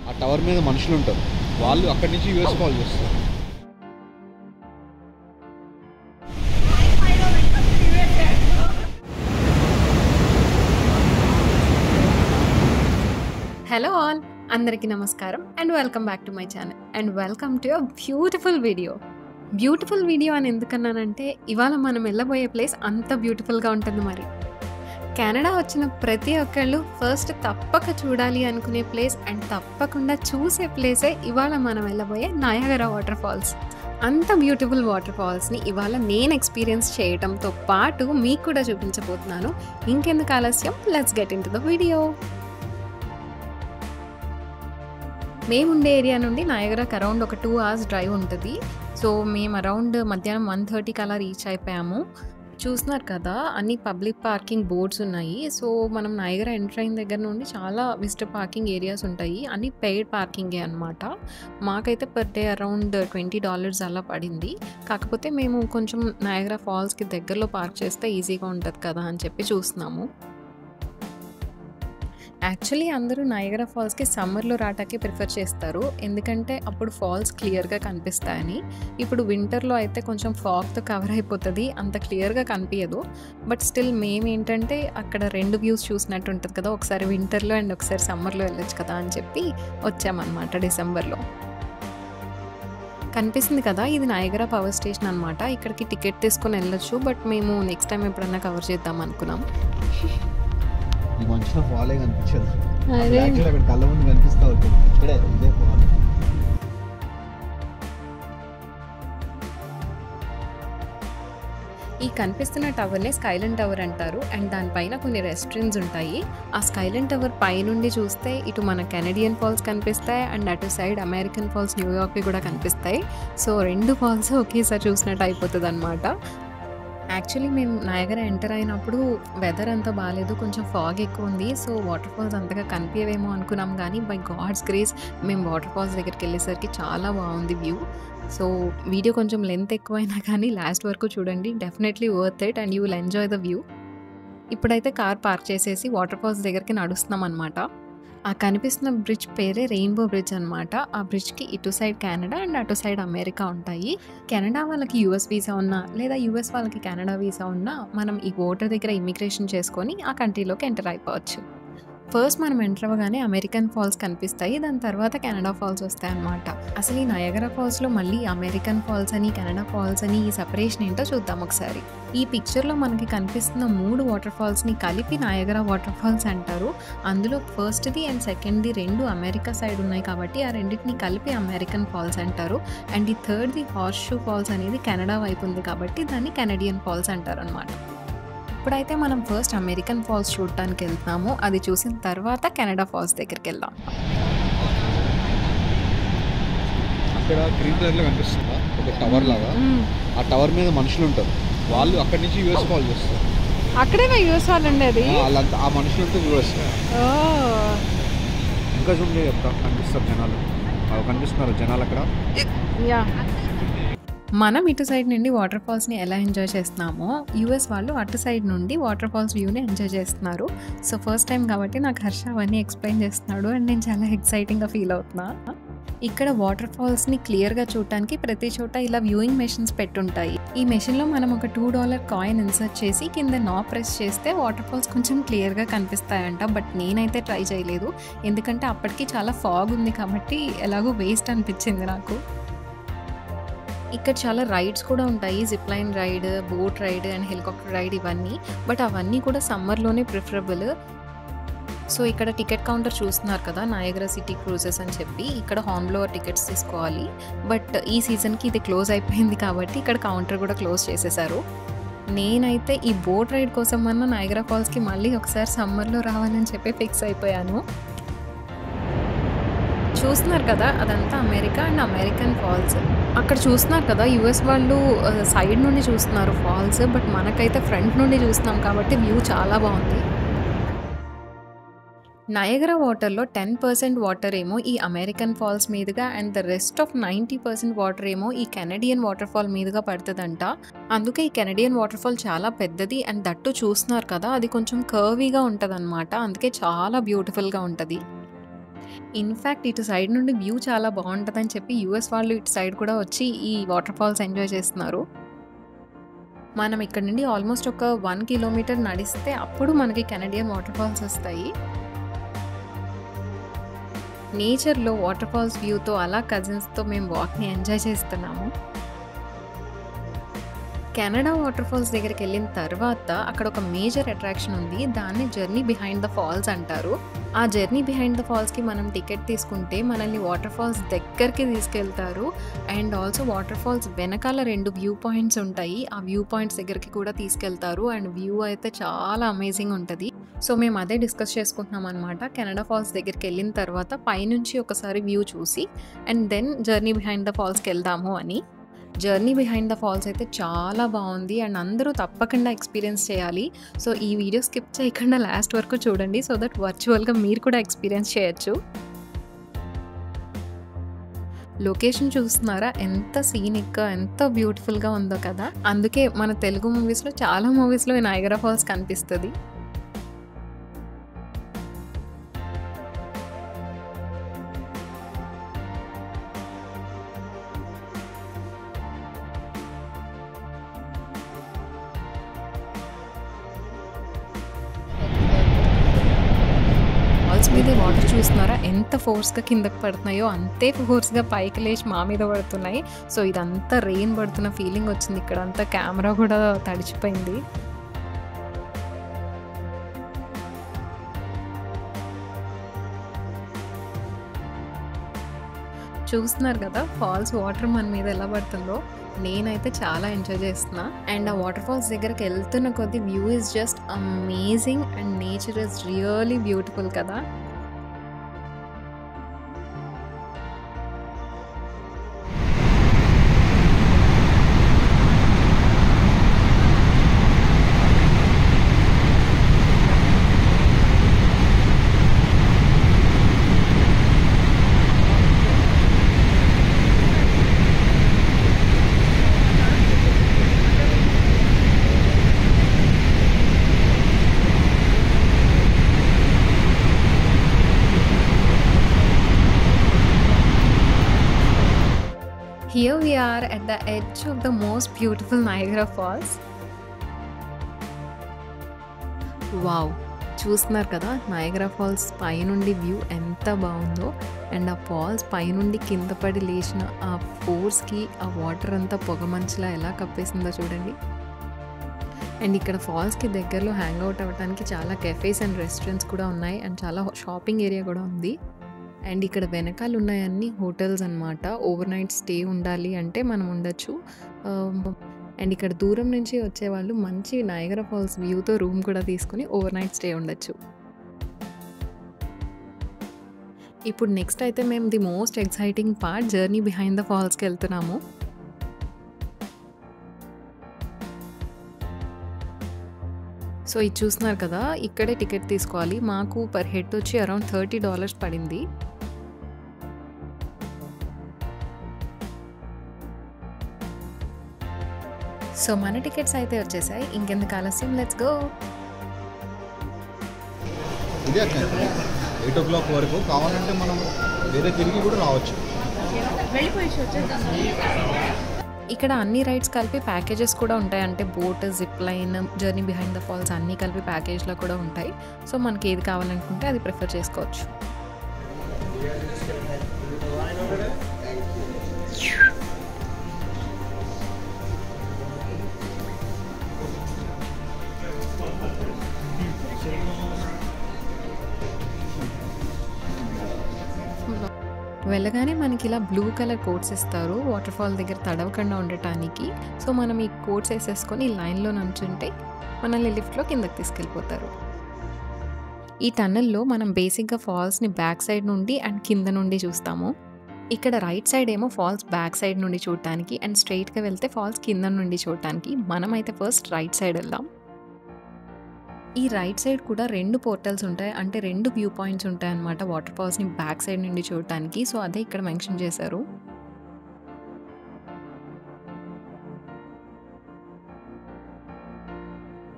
ఆ టవర్ మీద మనుషులు ఉంటారు, వాళ్ళు అక్కడి నుంచి యూఎస్ కాల్ చేస్తారు. హలో ఆల్, అందరికీ నమస్కారం and welcome back to my channel and welcome to a beautiful video అని ఎందుకన్నానంటే ఇవాళ మనం వెళ్ళబోయే ప్లేస్ అంత బ్యూటిఫుల్గా ఉంటుంది. మరి కెనడా వచ్చిన ప్రతి ఒక్కళ్ళు ఫస్ట్ తప్పక చూడాలి అనుకునే ప్లేస్ అండ్ తప్పకుండా చూసే ప్లేసే ఇవాళ మనం వెళ్ళబోయే నయాగరా వాటర్ ఫాల్స్. అంత బ్యూటిఫుల్ వాటర్ ఫాల్స్ని ఇవాళ నేను ఎక్స్పీరియన్స్ చేయడంతో పాటు మీకు కూడా చూపించబోతున్నాను. ఇంకెందుకు ఆలస్యం, let's get into the video. మేముండే ఏరియా నుండి నయాగరాకి అరౌండ్ ఒక 2 hours డ్రైవ్ ఉంటుంది. సో మేము అరౌండ్ మధ్యాహ్నం 1:30కి అలా రీచ్ అయిపోయాము. చూస్తున్నారు కదా, అన్ని పబ్లిక్ పార్కింగ్ బోర్డ్స్ ఉన్నాయి. సో మనం నయాగరా ఎంటర్ అయిన దగ్గర నుండి చాలా విజిటర్ పార్కింగ్ ఏరియాస్ ఉంటాయి. అన్ని పెయిడ్ పార్కింగే అనమాట. మాకైతే పర్ డే అరౌండ్ $20 అలా పడింది. కాకపోతే మేము కొంచెం నయాగరా ఫాల్స్కి దగ్గరలో పార్క్ చేస్తే ఈజీగా ఉంటుంది కదా అని చెప్పి చూస్తున్నాము. యాక్చువల్లీ అందరూ నయాగరా ఫాల్స్కి సమ్మర్లో రావటానికి ప్రిఫర్ చేస్తారు, ఎందుకంటే అప్పుడు ఫాల్స్ క్లియర్గా కనిపిస్తాయని. ఇప్పుడు వింటర్లో అయితే కొంచెం ఫాగ్తో కవర్ అయిపోతుంది, అంత క్లియర్గా కనిపించదు. బట్ స్టిల్ మేము ఏంటంటే అక్కడ 2 వ్యూస్ చూసినట్టు ఉంటుంది కదా, ఒకసారి వింటర్లో అండ్ ఒకసారి సమ్మర్లో వెళ్ళొచ్చు కదా అని చెప్పి వచ్చామన్నమాట డిసెంబర్లో. కనిపిస్తుంది కదా, ఇది నయాగరా పవర్ స్టేషన్ అనమాట. ఇక్కడికి టికెట్ తీసుకొని వెళ్ళొచ్చు, బట్ మేము నెక్స్ట్ టైం ఎప్పుడన్నా కవర్ చేద్దాం అనుకున్నాం. ఈ మనుషుల ఫాలే కనిపించదు, అక్కడ కళ్ళ ముందు కనిపిస్తూ ఉంటుంది. ఇక్కడే ఇదే ఫాల్. ఈ కనిపిస్తున్న టవర్నే స్కైలైన్ టవర్ అంటారు అండ్ దానిపైన కొన్ని రెస్టారెంట్స్ ఉంటాయి. ఆ స్కైలైన్ టవర్ పైనుండి చూస్తే ఇటు మన కెనడియన్ ఫాల్స్ కనిపిస్తాయి అండ్ అటు సైడ్ అమెరికన్ ఫాల్స్ న్యూయార్క్వి కూడా కనిపిస్తాయి. సో 2 ఫాల్స్ ఒకేసారి చూసినట్టు అయిపోతుంది అనమాట. యాక్చువల్లీ మేము నయాగరా ఎంటర్ అయినప్పుడు వెదర్ అంతా బాగాలేదు, కొంచెం ఫాగ్ ఎక్కువ ఉంది. సో వాటర్ ఫాల్స్ అంతగా కనిపించవేమో అనుకున్నాం, కానీ బై గాడ్స్ గ్రేస్ మేము వాటర్ ఫాల్స్ దగ్గరికి వెళ్ళేసరికి చాలా బాగుంది వ్యూ. సో వీడియో కొంచెం లెంత్ ఎక్కువైనా కానీ లాస్ట్ వరకు చూడండి, definitely worth it and you will enjoy the view. ఇప్పుడైతే కార్ పార్క్ చేసేసి వాటర్ ఫాల్స్ దగ్గరికి నడుస్తున్నాం అనమాట. ఆ కనిపిస్తున్న బ్రిడ్జ్ పేరే రెయిన్బో బ్రిడ్జ్ అనమాట. ఆ బ్రిడ్జ్కి ఇటు సైడ్ కెనడా అండ్ అటు సైడ్ అమెరికా ఉంటాయి. కెనడా వాళ్ళకి యూఎస్ వీసా ఉన్నా లేదా యూఎస్ వాళ్ళకి కెనడా వీసా ఉన్నా మనం ఈ బోర్డర్ దగ్గర ఇమిగ్రేషన్ చేసుకొని ఆ కంట్రీలోకి ఎంటర్ అయిపోవచ్చు. ఫస్ట్ మనం ఎంటర్ అవ్వగానే అమెరికన్ ఫాల్స్ కనిపిస్తాయి, దాని తర్వాత కెనడా ఫాల్స్ వస్తాయి అన్నమాట. అసలు ఈ నయాగరా ఫాల్స్లో మళ్ళీ అమెరికన్ ఫాల్స్ అని కెనడా ఫాల్స్ అని ఈ సెపరేషన్ ఏంటో చూద్దాం ఒకసారి. ఈ పిక్చర్లో మనకి కనిపిస్తున్న 3 వాటర్ ఫాల్స్ని కలిపి నయాగరా వాటర్ ఫాల్స్ అంటారు. అందులో ఫస్ట్ది అండ్ సెకండ్ది 2 అమెరికా సైడ్ ఉన్నాయి కాబట్టి ఆ రెండింటిని కలిపి అమెరికన్ ఫాల్స్ అంటారు. అండ్ ఈ థర్డ్ది హార్స్ షూ ఫాల్స్ అనేది కెనడా వైపు ఉంది కాబట్టి దాన్ని కెనడియన్ ఫాల్స్ అంటారు అనమాట. ఇప్పుడైతే మనం ఫస్ట్ అమెరికన్ ఫాల్స్ చూడటానికి వెళ్తున్నాము. అది చూసిన తర్వాత కెనడా ఫాల్స్ దగ్గరికి వెళ్దాం. అక్కడ గ్రీన్ కలర్లో కనిపిస్తుందా ఒక టవర్ లాగా, ఆ టవర్ మీద మనుషులు ఉంటారు, వాళ్ళు అక్కడి నుంచి యూఎస్ కాల్ చేస్తారు. అక్కడేనా యూఎస్ వాళ్ళు ఉండేది? ఆ మనుషులంతా యూఎస్. ఇంకా చూడండి, కనిపిస్తారు జనాలు, కనిపిస్తున్నారు జనాలు అక్కడ. మనం ఇటు సైడ్ నుండి వాటర్ ఫాల్స్ని ఎలా ఎంజాయ్ చేస్తున్నామో యూఎస్ వాళ్ళు అటు సైడ్ నుండి వాటర్ ఫాల్స్ వ్యూని ఎంజాయ్ చేస్తున్నారు. సో ఫస్ట్ టైం కాబట్టి నాకు హర్ష అవన్నీ ఎక్స్ప్లెయిన్ చేస్తున్నాడు అండ్ నేను చాలా ఎక్సైటింగ్గా ఫీల్ అవుతున్నా. ఇక్కడ వాటర్ ఫాల్స్ని క్లియర్గా చూడటానికి ప్రతి చోట ఇలా వ్యూయింగ్ మెషిన్స్ పెట్టుంటాయి. ఈ మెషిన్లో మనం ఒక $2 కాయిన్ ఇన్సర్ట్ చేసి కింద నాబ్ ప్రెస్ చేస్తే వాటర్ ఫాల్స్ కొంచెం క్లియర్గా కనిపిస్తాయంట. బట్ నేనైతే ట్రై చేయలేదు, ఎందుకంటే అప్పటికి చాలా ఫాగ్ ఉంది కాబట్టి ఎలాగో వేస్ట్ అనిపించింది నాకు. ఇక్కడ చాలా రైడ్స్ కూడా ఉంటాయి, zip line ride, boat ride and helicopter ride ఇవన్నీ. బట్ అవన్నీ కూడా సమ్మర్లోనే ప్రిఫరబుల్. సో ఇక్కడ టికెట్ కౌంటర్ చూస్తున్నారు కదా, నయాగరా సిటీ క్రూజెస్ అని చెప్పి ఇక్కడ హార్న్ బ్లోవర్ టికెట్స్ తీసుకోవాలి. బట్ ఈ సీజన్కి ఇది క్లోజ్ అయిపోయింది కాబట్టి ఇక్కడ కౌంటర్ కూడా క్లోజ్ చేసేసారు. నేనైతే ఈ బోట్ రైడ్ కోసం అన్న నయాగరా ఫాల్స్కి మళ్ళీ ఒకసారి సమ్మర్లో రావాలని చెప్పి ఫిక్స్ అయిపోయాను. చూస్తున్నారు కదా, అదంతా అమెరికా అండ్ అమెరికన్ ఫాల్స్. అక్కడ చూస్తున్నారు కదా, యూఎస్ వాళ్ళు సైడ్ నుండి చూస్తున్నారు ఫాల్స్, బట్ మనకైతే ఫ్రంట్ నుండి చూస్తున్నాం కాబట్టి వ్యూ చాలా బాగుంది. నయాగరా వాటర్లో 10% వాటర్ ఏమో ఈ అమెరికన్ ఫాల్స్ మీదుగా and the rest of 90% water ఏమో ఈ కెనడియన్ వాటర్ ఫాల్ మీదుగా పడుతుందంట. అందుకే ఈ కెనడియన్ వాటర్ ఫాల్ చాలా పెద్దది అండ్ దట్టు చూస్తున్నారు కదా, అది కొంచెం కర్వీగా ఉంటుంది అనమాట. అందుకే చాలా బ్యూటిఫుల్గా ఉంటుంది. ఇన్‌ఫాక్ట్ ఇటు సైడ్ నుండి వ్యూ చాలా బావుంటదని చెప్పి యూఎస్ వాళ్ళు ఇటు సైడ్ కూడా వచ్చి ఈ వాటర్ ఫాల్స్ ఎంజాయ్ చేస్తున్నారు. మనం ఇక్కడ నుండి ఆల్మోస్ట్ ఒక 1 కిలోమీటర్ నడిస్తే అప్పుడు మనకి కెనడియన్ వాటర్ ఫాల్స్ వస్తాయి. నేచర్‌లో వాటర్ ఫాల్స్ వ్యూతో అలా కజిన్స్‌తో మేము వాక్‌ని ఎంజాయ్ చేస్తున్నాము. కెనడా వాటర్ ఫాల్స్ దగ్గరికెళ్ళిన తర్వాత అక్కడ ఒక మేజర్ అట్రాక్షన్ ఉంది. దాన్ని జర్నీ బిహైండ్ ద ఫాల్స్ అంటారు. ఆ జర్నీ బిహైండ్ ద ఫాల్స్‌కి మనం టికెట్ తీసుకుంటే మనల్ని వాటర్ ఫాల్స్ దగ్గరికి తీసుకెళ్తారు. అండ్ ఆల్సో వాటర్ ఫాల్స్ వెనకాల 2 వ్యూ పాయింట్స్ ఉంటాయి. ఆ వ్యూ పాయింట్స్ దగ్గరికి కూడా తీసుకెళ్తారు. అండ్ వ్యూ అయితే చాలా అమేజింగ్ ఉంటది. సో మేము అదే డిస్కస్ చేసుకుంటున్నాం అనమాట. కెనడా ఫాల్స్ దగ్గరికెళ్ళిన తర్వాత పైనుంచి ఒకసారి వ్యూ చూసి and then journey behind the ఫాల్స్‌కి వెళ్దాము అని. జర్నీ బిహైండ్ ద ఫాల్స్ అయితే చాలా బాగుంది అండ్ అందరూ తప్పకుండా ఎక్స్పీరియన్స్ చేయాలి. సో ఈ వీడియో స్కిప్ చేయకుండా లాస్ట్ వరకు చూడండి సో దట్ వర్చువల్‌గా మీరు కూడా ఎక్స్పీరియన్స్ చేయొచ్చు. లొకేషన్ చూస్తున్నారా ఎంత సీనిక్‌గా ఎంత బ్యూటిఫుల్‌గా ఉందో కదా! అందుకే మన తెలుగు మూవీస్‌లో చాలా మూవీస్‌లో ఈ నయాగరా ఫాల్స్ కనిపిస్తది. ఫాల్స్ మీదే వాటర్ చూస్తున్నారా ఎంత ఫోర్స్‌గా కిందకి పడుతున్నాయో అంతే ఫోర్స్‌గా పైకి లేచి మా మీద పడుతున్నాయి. సో ఇదంతా రెయిన్ పడుతున్న ఫీలింగ్ వచ్చింది. ఇక్కడంతా కెమెరా కూడా తడిచిపోయింది. చూస్తున్నారు కదా ఫాల్స్ వాటర్ మన మీద ఎలా పడుతుందో. నేనైతే చాలా ఎంజాయ్ చేస్తున్నా. అండ్ ఆ వాటర్ ఫాల్స్ దగ్గరికి వెళ్తున్న కొద్దీ view is just amazing and nature is really beautiful కదా! Here we are at the edge of the most beautiful Niagara Falls. Wow! చూస్తున్నారు కదా నయాగరా ఫాల్స్ పైనుండి వ్యూ ఎంత బాగుందో. అండ్ ఆ ఫాల్స్ పైనుండి కింద పడి లేచిన ఆ ఫోర్స్‌కి ఆ వాటర్ అంతా పొగమంచులా ఎలా కప్పేసిందో చూడండి. అండ్ ఇక్కడ ఫాల్స్‌కి దగ్గరలో హ్యాంగ్ అవుట్ అవ్వడానికి చాలా కెఫేస్ అండ్ రెస్టారెంట్స్ కూడా ఉన్నాయి. అండ్ చాలా షాపింగ్ ఏరియా కూడా ఉంది. అండ్ ఇక్కడ వెనకాల ఉన్నాయన్నీ హోటల్స్ అనమాట. ఓవర్ నైట్ స్టే ఉండాలి అంటే మనం ఉండొచ్చు. అండ్ ఇక్కడ దూరం నుంచి వచ్చేవాళ్ళు మంచి నయాగరా ఫాల్స్ వ్యూతో రూమ్ కూడా తీసుకొని ఓవర్ నైట్ స్టే ఉండొచ్చు. ఇప్పుడు నెక్స్ట్ అయితే మేము the most exciting part journey behind the ఫాల్స్‌కి వెళ్తున్నాము. సో ఇది చూస్తున్నారు కదా ఇక్కడే టికెట్ తీసుకోవాలి. మాకు పర్ హెడ్ వచ్చి అరౌండ్ $30 పడింది. సో మన టికెట్స్ అయితే వచ్చేసాయి. ఇంకెందుకు ఆలస్యం లెట్స్ గో. ఇదే 8 o'clock వరకు కావాలంటే మనం వేరే తిరిగి కూడా రావచ్చు. ఇక్కడ అన్ని రైడ్స్ కలిపి ప్యాకేజెస్ కూడా ఉంటాయి. అంటే boat, zip line, journey behind the false అన్నీ కలిపి ప్యాకేజ్లో కూడా ఉంటాయి. సో మనకి ఏది కావాలనుకుంటే అది ప్రిఫర్ చేసుకోవచ్చు. వెళ్ళగానే మనకి ఇలా బ్లూ కలర్ కోట్స్ ఇస్తారు వాటర్ ఫాల్ దగ్గర తడవకుండా ఉండటానికి. సో మనం ఈ కోట్స్ వేసేసుకొని లైన్లో నుంచుంటే మనల్ని లిఫ్ట్లో కిందకి తీసుకెళ్ళిపోతారు. ఈ టన్నెల్లో మనం బేసిక్గా ఫాల్స్ని బ్యాక్ సైడ్ నుండి అండ్ కింద నుండి చూస్తాము. ఇక్కడ రైట్ సైడ్ ఏమో ఫాల్స్ బ్యాక్ సైడ్ నుండి చూడటానికి అండ్ స్ట్రైట్గా వెళ్తే ఫాల్స్ కింద నుండి చూడటానికి. మనమైతే ఫస్ట్ రైట్ సైడ్ వెళ్దాం. ఈ రైట్ సైడ్ కూడా 2 పోర్టల్స్ ఉంటాయి. అంటే 2 వ్యూ పాయింట్స్ ఉంటాయి అన్నమాట వాటర్ ఫాల్స్ని బ్యాక్ సైడ్ నుండి చూడటానికి. సో అదే ఇక్కడ మెన్షన్ చేశారు.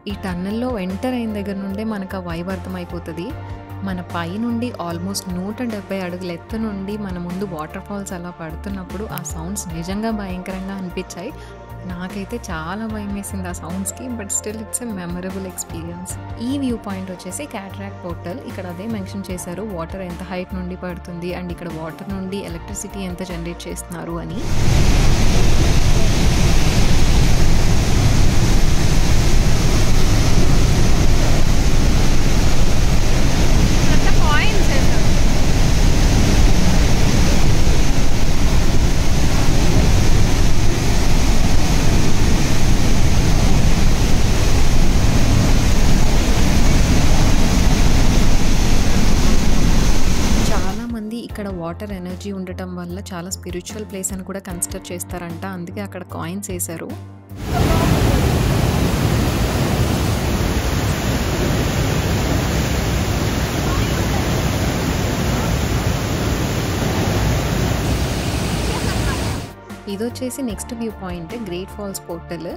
ఈ టన్నెల్‌లో ఎంటర్ అయిన దగ్గర నుండే మనకు ఆ వైబ్ అర్థమైపోతది. మన పైనుండి ఆల్మోస్ట్ 170 అడుగుల ఎత్తు నుండి మన ముందు వాటర్ ఫాల్స్ అలా పడుతున్నప్పుడు ఆ సౌండ్స్ నిజంగా భయంకరంగా అనిపించాయి. నాకైతే చాలా భయమేసింది ఆ సౌండ్స్‌కి. But still it's a memorable experience. ఈ వ్యూ పాయింట్ వచ్చేసి క్యాటరాక్ట్ పోర్టల్. ఇక్కడ అదే మెన్షన్ చేశారు వాటర్ ఎంత హైట్ నుండి పడుతుంది అండ్ ఇక్కడ వాటర్ నుండి ఎలక్ట్రిసిటీ ఎంత జనరేట్ చేస్తున్నారు అని. ఇక్కడ వాటర్ ఎనర్జీ ఉండటం వల్ల చాలా స్పిరిచువల్ ప్లేస్ అని కూడా కన్సిడర్ చేస్తారంట. అందుకే అక్కడ కాయిన్స్ వేశారు. ఇది వచ్చేసి next view point great falls portal.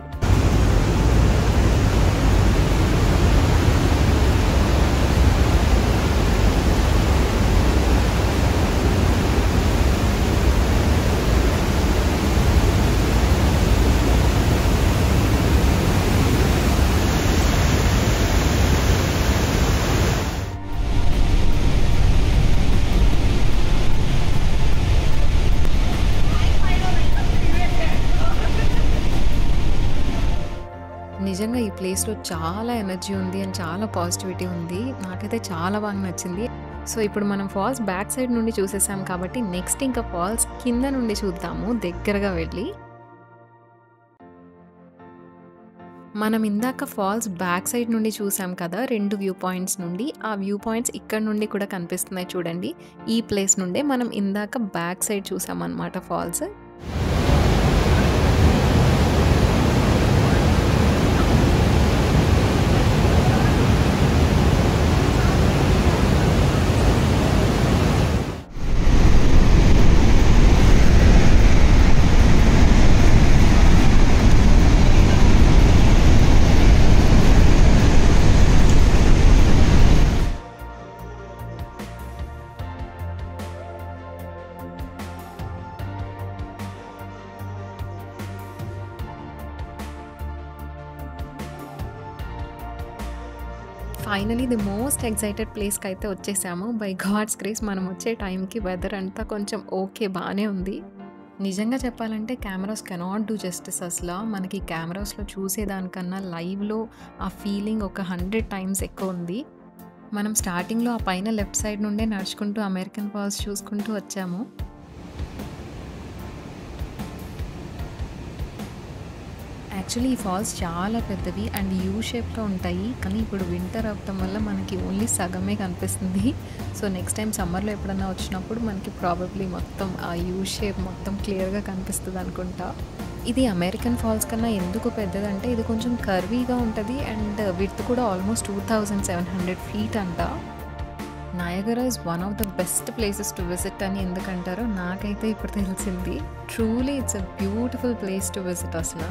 నిజంగా ఈ ప్లేస్‌లో చాలా ఎనర్జీ ఉంది అండ్ చాలా పాజిటివిటీ ఉంది. నాకైతే చాలా బాగా నచ్చింది. సో ఇప్పుడు మనం ఫాల్స్ బ్యాక్ సైడ్ నుండి చూసేసాం కాబట్టి నెక్స్ట్ ఇంకా ఫాల్స్ కింద నుండి చూద్దాము దగ్గరగా వెళ్ళి. మనం ఇందాక ఫాల్స్ బ్యాక్ సైడ్ నుండి చూసాం కదా 2 వ్యూ పాయింట్స్ నుండి. ఆ వ్యూ పాయింట్స్ ఇక్కడ నుండి కూడా కనిపిస్తున్నాయి చూడండి. ఈ ప్లేస్ నుండే మనం ఇందాక బ్యాక్ సైడ్ చూసామన్నమాట falls. Finally the most excited ప్లేస్‌కి అయితే వచ్చేసాము. బై గాడ్స్ గ్రేస్ మనం వచ్చే టైంకి వెదర్ అంతా కొంచెం ఓకే బాగానే ఉంది. నిజంగా చెప్పాలంటే కెమెరాస్ కెనాట్ డూ జస్టిస్ అసలు. మనకి కెమెరాస్లో చూసేదానికన్నా లైవ్లో ఆ ఫీలింగ్ ఒక 100 టైమ్స్ ఎక్కువ ఉంది. మనం స్టార్టింగ్లో ఆ పైన లెఫ్ట్ సైడ్ నుండే నడుచుకుంటూ అమెరికన్ ఫాల్స్ చూసుకుంటూ వచ్చాము. యాక్చువల్లీ ఈ ఫాల్స్ చాలా పెద్దవి అండ్ యూ షేప్‌గా ఉంటాయి. కానీ ఇప్పుడు వింటర్ అవ్వటం వల్ల మనకి ఓన్లీ సగమే కనిపిస్తుంది. సో నెక్స్ట్ టైం సమ్మర్‌లో ఎప్పుడన్నా వచ్చినప్పుడు మనకి ప్రాబబ్లీ మొత్తం ఆ యూ షేప్ మొత్తం క్లియర్‌గా కనిపిస్తుంది అనుకుంటా. ఇది అమెరికన్ ఫాల్స్ కన్నా ఎందుకు పెద్దదంటే ఇది కొంచెం కర్వీగా ఉంటుంది అండ్ విడ్త్ కూడా ఆల్మోస్ట్ 2700 ఫీట్ అంట. Niagara is one of the best places to visit అని ఎందుకంటారో నాకైతే ఇప్పుడు తెలిసింది. Truly it's a beautiful place to visit అసలు.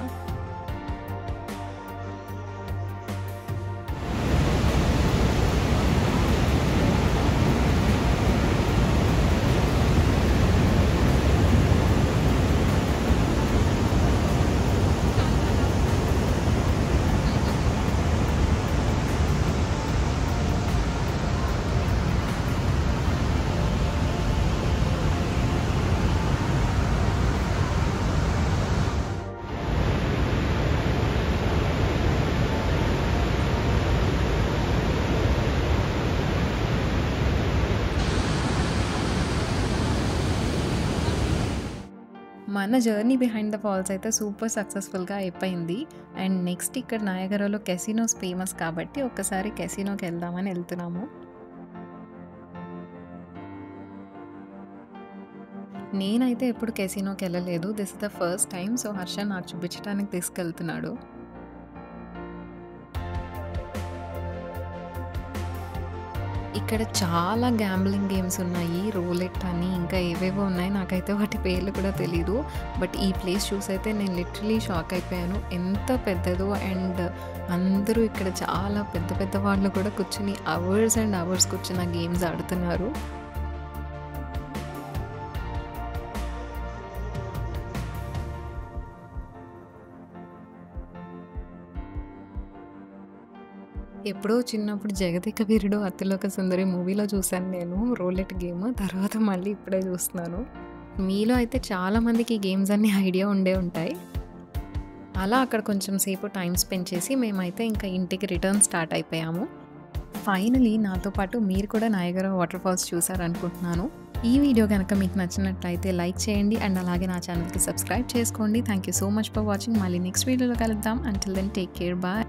మన జర్నీ బిహైండ్ ద ఫాల్స్ అయితే సూపర్ సక్సెస్ఫుల్గా అయిపోయింది. అండ్ నెక్స్ట్ ఇక్కడ నయాగరాలో కెసినోస్ ఫేమస్ కాబట్టి ఒక్కసారి కెసినోకి వెళ్దామని వెళ్తున్నాము. నేనైతే ఎప్పుడు కెసినోకి వెళ్ళలేదు. This is the first time. So Harsha నాకు చూపించడానికి తీసుకెళ్తున్నాడు. ఇక్కడ చాలా గ్యాంబ్లింగ్ గేమ్స్ ఉన్నాయి. రూలెట్ అని ఇంకా ఏవేవో ఉన్నాయి. నాకైతే వాటి పేర్లు కూడా తెలీదు. బట్ ఈ ప్లేస్ చూసైతే నేను లిటరలీ షాక్ అయిపోయాను. ఎంత పెద్దదో అండ్ అందరూ ఇక్కడ చాలా పెద్ద పెద్ద వాళ్ళు కూడా కూర్చుని అవర్స్ అండ్ అవర్స్ కూర్చుని ఆ గేమ్స్ ఆడుతున్నారు. ఎప్పుడో చిన్నప్పుడు 'జగదేక వీరుడు అతిలోక సుందరి' మూవీలో చూశాను నేను రూలెట్ గేమ్. తర్వాత మళ్ళీ ఇప్పుడే చూస్తున్నాను. మీలో అయితే చాలామందికి ఈ గేమ్స్ అన్నీ ఐడియా ఉండే ఉంటాయి. అలా అక్కడ కొంచెం సేపు టైం స్పెండ్ చేసి మేమైతే ఇంకా ఇంటికి రిటర్న్ స్టార్ట్ అయిపోయాము. ఫైనలీ నాతో పాటు మీరు కూడా నయాగరా వాటర్ ఫాల్స్ చూసారనుకుంటున్నాను. ఈ వీడియో కనుక మీకు నచ్చినట్లయితే లైక్ చేయండి అండ్ అలాగే నా ఛానల్కి సబ్స్క్రైబ్ చేసుకోండి. Thank you so much for watching. మళ్ళీ నెక్స్ట్ వీడియోలో కలుద్దాం. Until then take care. Bye.